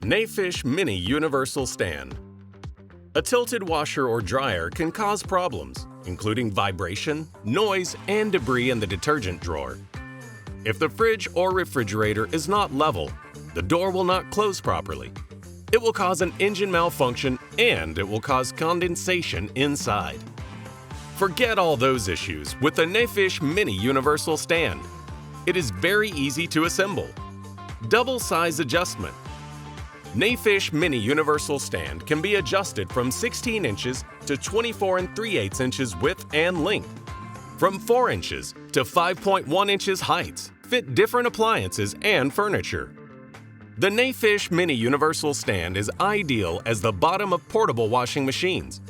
Nefish Mini Universal Stand. A tilted washer or dryer can cause problems, including vibration, noise, and debris in the detergent drawer. If the fridge or refrigerator is not level, the door will not close properly. It will cause an engine malfunction and it will cause condensation inside. Forget all those issues with the Nefish Mini Universal Stand. It is very easy to assemble. Double size adjustment. Nefish Mini Universal Stand can be adjusted from 16 inches to 24 3/8 inches width and length. From 4 inches to 5.1 inches heights, fit different appliances and furniture. The Nefish Mini Universal Stand is ideal as the bottom of portable washing machines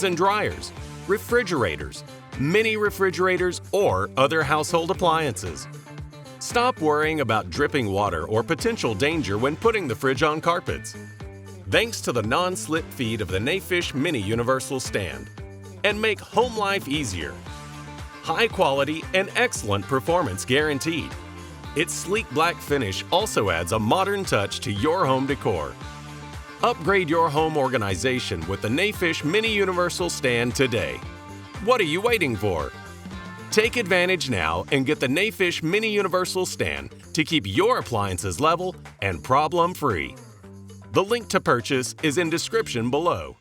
and dryers, refrigerators, mini refrigerators, or other household appliances. Stop worrying about dripping water or potential danger when putting the fridge on carpets. Thanks to the non-slip feed of the Nefish Mini Universal Stand. And make home life easier. High quality and excellent performance guaranteed. Its sleek black finish also adds a modern touch to your home decor. Upgrade your home organization with the Nefish Mini Universal Stand today. What are you waiting for? Take advantage now and get the Nefish Mini Universal Stand to keep your appliances level and problem-free. The link to purchase is in description below.